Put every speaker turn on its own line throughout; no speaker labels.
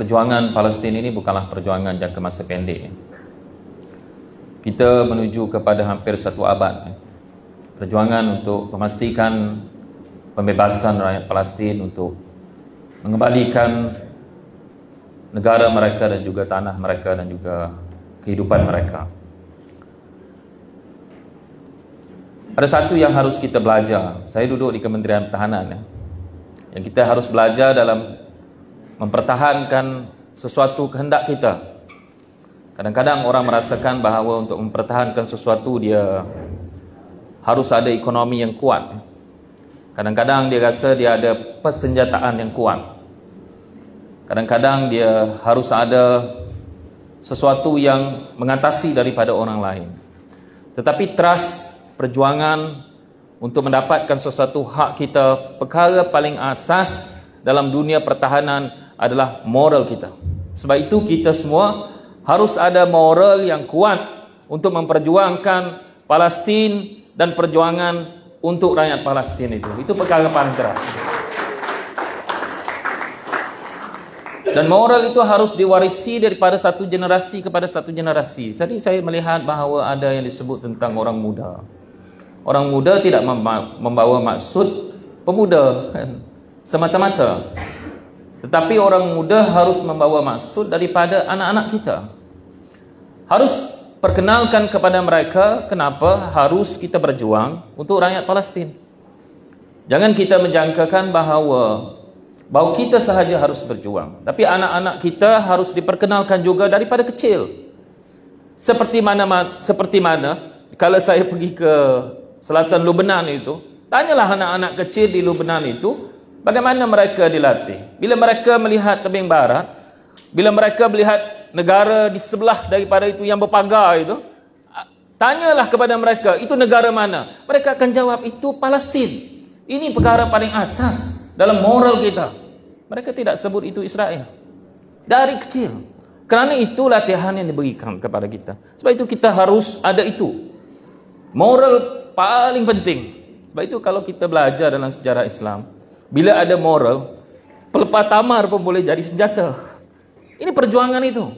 perjuangan Palestin ini bukanlah perjuangan jangka masa pendek. Kita menuju kepada hampir 1 abad. Perjuangan untuk memastikan pembebasan rakyat Palestin, untuk mengembalikan negara mereka dan juga tanah mereka dan juga kehidupan mereka. Ada satu yang harus kita belajar. Saya duduk di Kementerian Pertahanan, yang kita harus belajar dalam mempertahankan sesuatu kehendak kita. Kadang-kadang orang merasakan bahawa untuk mempertahankan sesuatu dia harus ada ekonomi yang kuat. Kadang-kadang dia rasa dia ada persenjataan yang kuat. Kadang-kadang dia harus ada sesuatu yang mengatasi daripada orang lain. Tetapi trust, perjuangan untuk mendapatkan sesuatu hak kita, perkara paling asas dalam dunia pertahanan adalah moral kita. Sebab itu kita semua harus ada moral yang kuat untuk memperjuangkan Palestin dan perjuangan untuk rakyat Palestin itu. Itu perkara paling keras. Dan moral itu harus diwarisi daripada satu generasi kepada satu generasi. Tadi saya melihat bahawa ada yang disebut tentang orang muda. Orang muda tidak membawa maksud pemuda semata-mata. Tetapi orang muda harus membawa maksud daripada anak-anak kita. Harus perkenalkan kepada mereka kenapa harus kita berjuang untuk rakyat Palestin. Jangan kita menjangkakan bahawa kita sahaja harus berjuang, tapi anak-anak kita harus diperkenalkan juga daripada kecil. Seperti mana kalau saya pergi ke selatan Lebanon itu, tanyalah anak-anak kecil di Lebanon itu bagaimana mereka dilatih. Bila mereka melihat tebing barat, bila mereka melihat negara di sebelah daripada itu yang berpagar itu, tanyalah kepada mereka, itu negara mana? Mereka akan jawab, itu Palestin. Ini perkara paling asas dalam moral kita. Mereka tidak sebut itu Israel dari kecil, kerana itu latihan yang diberikan kepada kita. Sebab itu kita harus ada itu. Moral paling penting. Sebab itu kalau kita belajar dalam sejarah Islam, bila ada moral, pelepah tamar pun boleh jadi senjata. Ini perjuangan itu.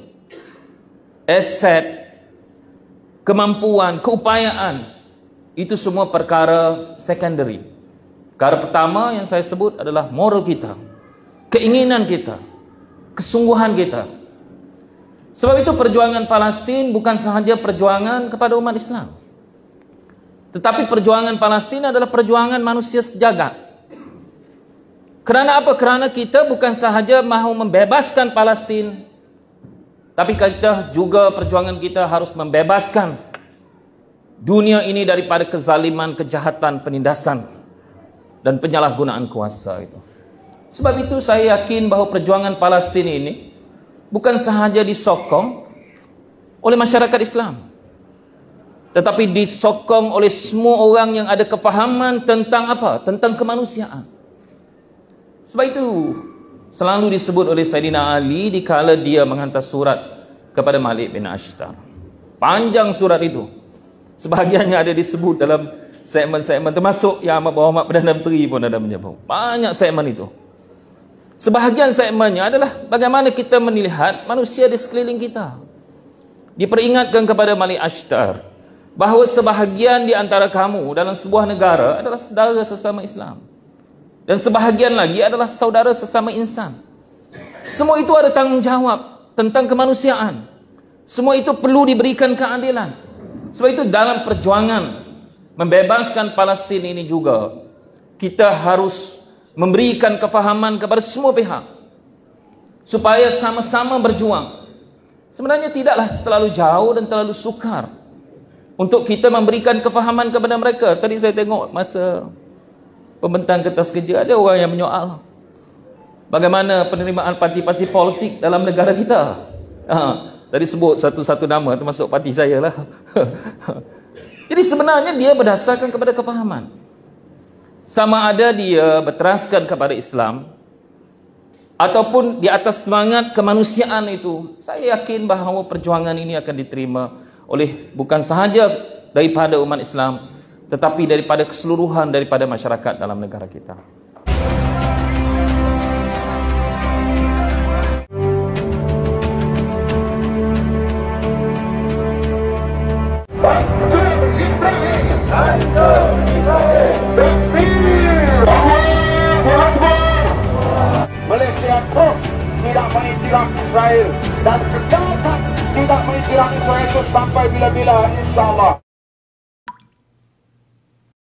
Aset, kemampuan, keupayaan, itu semua perkara secondary. Perkara pertama yang saya sebut adalah moral kita, keinginan kita, kesungguhan kita. Sebab itu perjuangan Palestin bukan sahaja perjuangan kepada umat Islam, tetapi perjuangan Palestin adalah perjuangan manusia sejagat. Kerana apa? Kerana kita bukan sahaja mahu membebaskan Palestin, tapi kita juga, perjuangan kita harus membebaskan dunia ini daripada kezaliman, kejahatan, penindasan dan penyalahgunaan kuasa itu. Sebab itu saya yakin bahawa perjuangan Palestin ini bukan sahaja disokong oleh masyarakat Islam, tetapi disokong oleh semua orang yang ada kefahaman tentang apa? Tentang kemanusiaan. Sebab itu selalu disebut oleh Saidina Ali dikala dia menghantar surat kepada Malik bin Ashtar. Panjang surat itu. Sebahagiannya ada disebut dalam segmen-segmen, termasuk yang amat berhormat Perdana Menteri pun ada menyebut. Banyak segmen itu. Sebahagian segmennya adalah bagaimana kita melihat manusia di sekeliling kita. Diperingatkan kepada Malik Ashtar bahawa sebahagian di antara kamu dalam sebuah negara adalah saudara sesama Islam, dan sebahagian lagi adalah saudara sesama insan. Semua itu ada tanggungjawab tentang kemanusiaan. Semua itu perlu diberikan keadilan. Sebab itu dalam perjuangan membebaskan Palestin ini juga, kita harus memberikan kefahaman kepada semua pihak supaya sama-sama berjuang. Sebenarnya tidaklah terlalu jauh dan terlalu sukar untuk kita memberikan kefahaman kepada mereka. Tadi saya tengok masa pembentang kertas kerja, ada orang yang menyoal bagaimana penerimaan parti-parti politik dalam negara kita. Tadi sebut satu-satu nama, termasuk parti saya lah. Jadi sebenarnya dia berdasarkan kepada kefahaman. Sama ada dia berteraskan kepada Islam ataupun di atas semangat kemanusiaan itu, saya yakin bahawa perjuangan ini akan diterima oleh bukan sahaja daripada umat Islam, tetapi daripada keseluruhan daripada masyarakat dalam negara kita.
air dan kegiatan tidak mengikirkan Yesus sampai bila-bila, insya Allah.